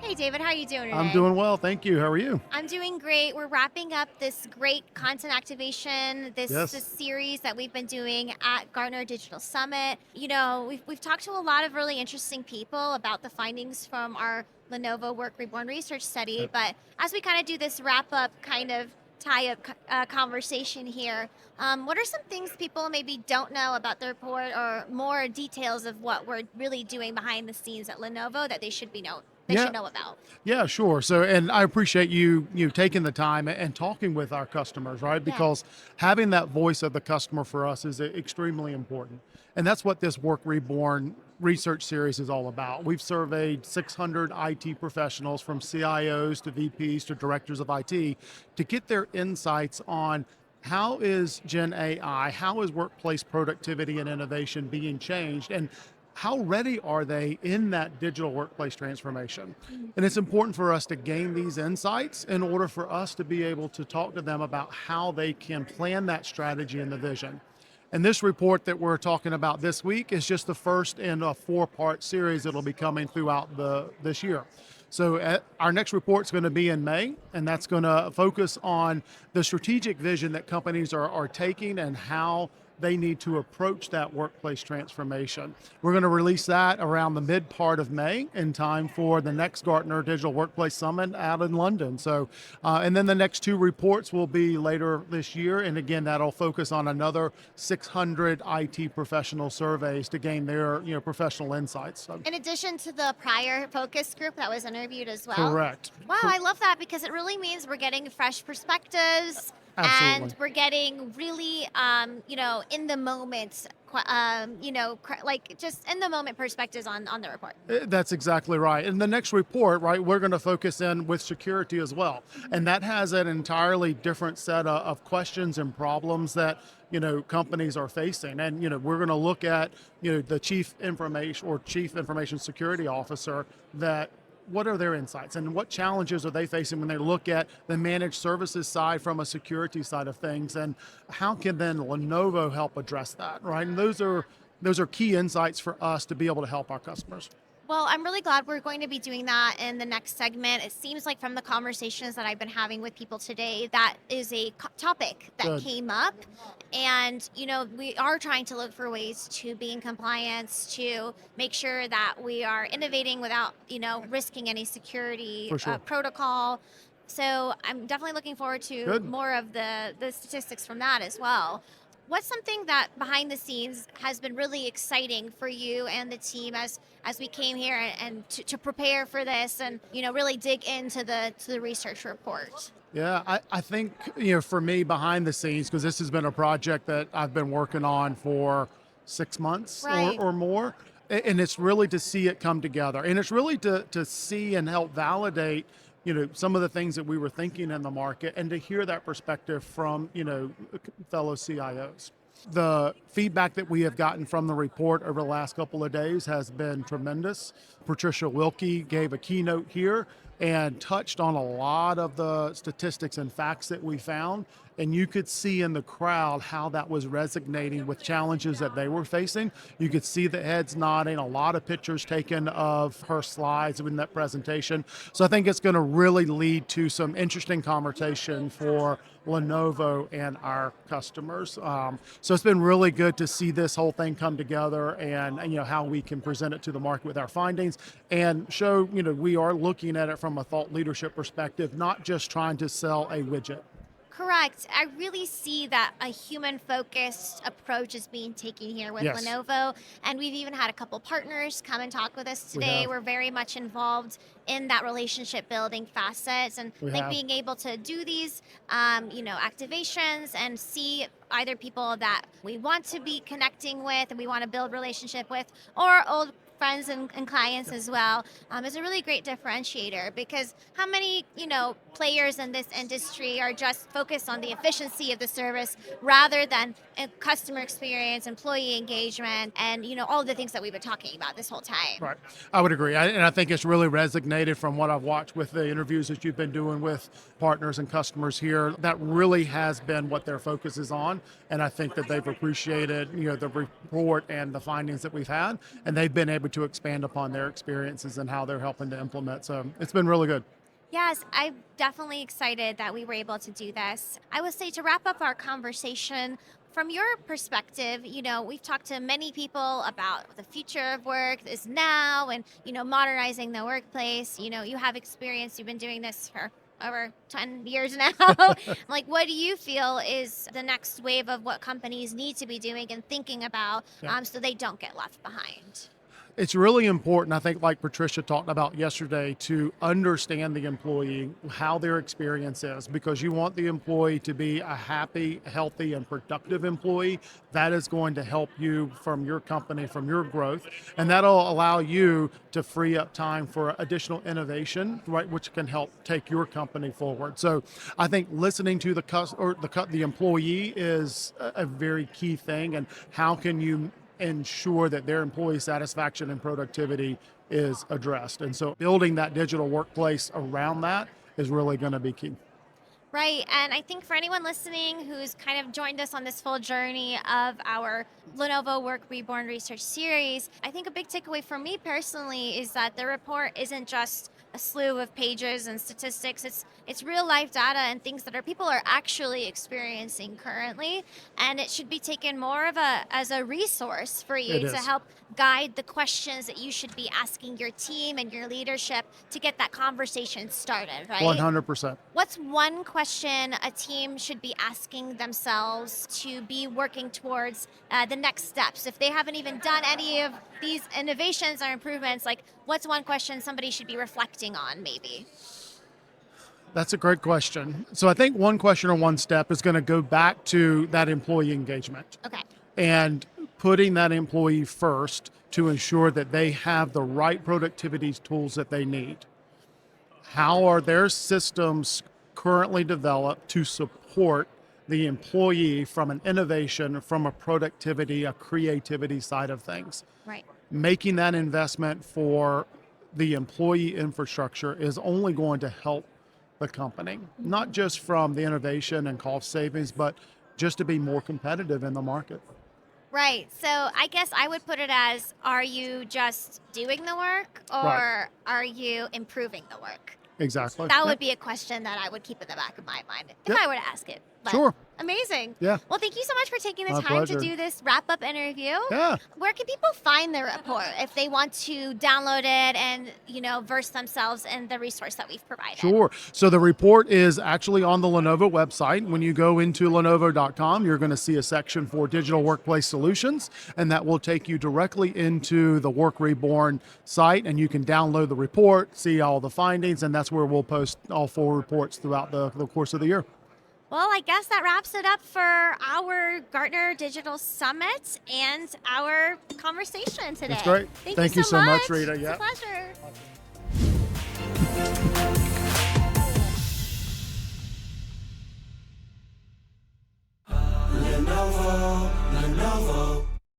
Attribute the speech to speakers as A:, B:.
A: Hey David, how are you doing today?
B: I'm doing well, thank you. How are you?
A: I'm doing great. We're wrapping up this great content activation, this
B: Yes.
A: series that we've been doing at Gartner Digital Summit. You know, we've talked to a lot of really interesting people about the findings from our Lenovo Work Reborn research study.
B: Yep.
A: But as we kind of do this wrap up kind of tie-up conversation here, what are some things people maybe don't know about the report, or more details of what we're really doing behind the scenes at Lenovo that they
B: Yeah,
A: should know about?
B: yeah, sure. So, and I appreciate you taking the time and talking with our customers, right?
A: Yeah.
B: Because having that voice of the customer for us is extremely important. And that's what this Work Reborn research series is all about. We've surveyed 600 IT professionals, from CIOs to VPs to directors of IT, to get their insights on how is Gen AI, how is workplace productivity and innovation being changed, and how ready are they in that digital workplace transformation? And it's important for us to gain these insights in order for us to be able to talk to them about how they can plan that strategy and the vision. And this report that we're talking about this week is just the first in a 4-part series that'll be coming throughout this year. So our next report's going to be in May, and that's going to focus on the strategic vision that companies are taking and how they need to approach that workplace transformation. We're going to release that around the mid part of May, in time for the next Gartner Digital Workplace Summit out in London. So, and then the next 2 reports will be later this year. And again, that'll focus on another 600 IT professional surveys to gain their professional insights. So,
A: In addition to the prior focus group that was interviewed as well?
B: correct.
A: Wow, I love that, because it really means we're getting fresh perspectives
B: Absolutely.
A: and we're getting really, in the moment, like just in the moment perspectives on the report.
B: That's exactly right. In the next report, right, we're going to focus in with security as well. And that has an entirely different set of questions and problems that, companies are facing. And, we're going to look at, the chief information security officer, that what are their insights and what challenges are they facing when they look at the managed services side from a security side of things, and how can then Lenovo help address that, right? And those are key insights for us to be able to help our customers.
A: Well, I'm really glad we're going to be doing that in the next segment. It seems like from the conversations that I've been having with people today, that is a topic that
B: Good.
A: came up. And, we are trying to look for ways to be in compliance, to make sure that we are innovating without, risking any security
B: For sure.
A: protocol. So I'm definitely looking forward to
B: Good.
A: more of the statistics from that as well. What's something that behind the scenes has been really exciting for you and the team as we came here and to prepare for this, and really dig into the research report?
B: Yeah, I think, for me, behind the scenes, because this has been a project that I've been working on for 6 months
A: Right.
B: or more. And it's really to see it come together. And it's really to see and help validate, some of the things that we were thinking in the market, and to hear that perspective from, fellow CIOs. The feedback that we have gotten from the report over the last couple of days has been tremendous. Patricia Wilkie gave a keynote here and touched on a lot of the statistics and facts that we found. And you could see in the crowd how that was resonating with challenges that they were facing. You could see the heads nodding, a lot of pictures taken of her slides in that presentation. So I think it's going to really lead to some interesting conversation for Lenovo and our customers. So it's been really good to see this whole thing come together, and how we can present it to the market with our findings, and show we are looking at it from a thought leadership perspective, not just trying to sell a widget.
A: Correct. I really see that a human-focused approach is being taken here with
B: Yes.
A: Lenovo, and we've even had a couple partners come and talk with us
B: We
A: today.
B: have.
A: We're very much involved in that relationship building facets, and
B: We
A: I think
B: have.
A: being able to do these, activations and see either people that we want to be connecting with and we want to build relationship with, or old friends and clients as well, is a really great differentiator, because how many, players in this industry are just focused on the efficiency of the service rather than customer experience, employee engagement, and, all of the things that we've been talking about this whole time.
B: Right. I would agree. And I think it's really resonated from what I've watched with the interviews that you've been doing with partners and customers here. That really has been what their focus is on. And I think that they've appreciated, the report and the findings that we've had, and they've been able to expand upon their experiences and how they're helping to implement. So it's been really good.
A: Yes, I'm definitely excited that we were able to do this. I would say, to wrap up our conversation, from your perspective, we've talked to many people about the future of work is now, and, modernizing the workplace. You have experience, you've been doing this for over 10 years now. Like, what do you feel is the next wave of what companies need to be doing and thinking about, so they don't get left behind?
B: It's really important, I think, like Patricia talked about yesterday, to understand the employee, how their experience is, because you want the employee to be a happy, healthy, and productive employee. That is going to help you from your company, from your growth, and that'll allow you to free up time for additional innovation, right, which can help take your company forward. So I think listening to the employee is a very key thing, and how can you ensure that their employee satisfaction and productivity is addressed. And so building that digital workplace around that is really going to be key.
A: Right. And I think for anyone listening who's kind of joined us on this full journey of our Lenovo Work Reborn research series, I think a big takeaway for me personally is that the report isn't just a slew of pages and statistics. It's real life data and things that people are actually experiencing currently, and it should be taken more of as a resource for you to help guide the questions that you should be asking your team and your leadership to get that conversation started, right?
B: 100%.
A: What's one question a team should be asking themselves to be working towards the next steps? If they haven't even done any of these innovations or improvements, like, what's one question somebody should be reflecting on, maybe?
B: That's a great question. So I think one question or one step is going to go back to that employee engagement.
A: Okay.
B: And putting that employee first to ensure that they have the right productivity tools that they need. How are their systems currently developed to support the employee from an innovation, from a productivity, a creativity side of things?
A: Right.
B: Making that investment for the employee infrastructure is only going to help the company, not just from the innovation and cost savings, but just to be more competitive in the market.
A: Right. So I guess I would put it as, are you just doing the work, or are you improving the work?
B: Exactly.
A: That would be a question that I would keep in the back of my mind if I were to ask it. But
B: sure.
A: Amazing.
B: Yeah.
A: Well, thank you so much for taking the
B: My
A: time
B: pleasure.
A: to do this wrap-up interview.
B: Yeah.
A: Where can people find the report if they want to download it and, verse themselves in the resource that we've provided?
B: Sure. So the report is actually on the Lenovo website. When you go into Lenovo.com, you're going to see a section for digital workplace solutions, and that will take you directly into the Work Reborn site, and you can download the report, see all the findings, and that's where we'll post all 4 reports throughout the course of the year.
A: Well, I guess that wraps it up for our Gartner Digital Summit and our conversation today.
B: That's great.
A: Thank you so
B: much,
A: much,
B: Rita.
A: It's
B: Yeah.
A: a pleasure.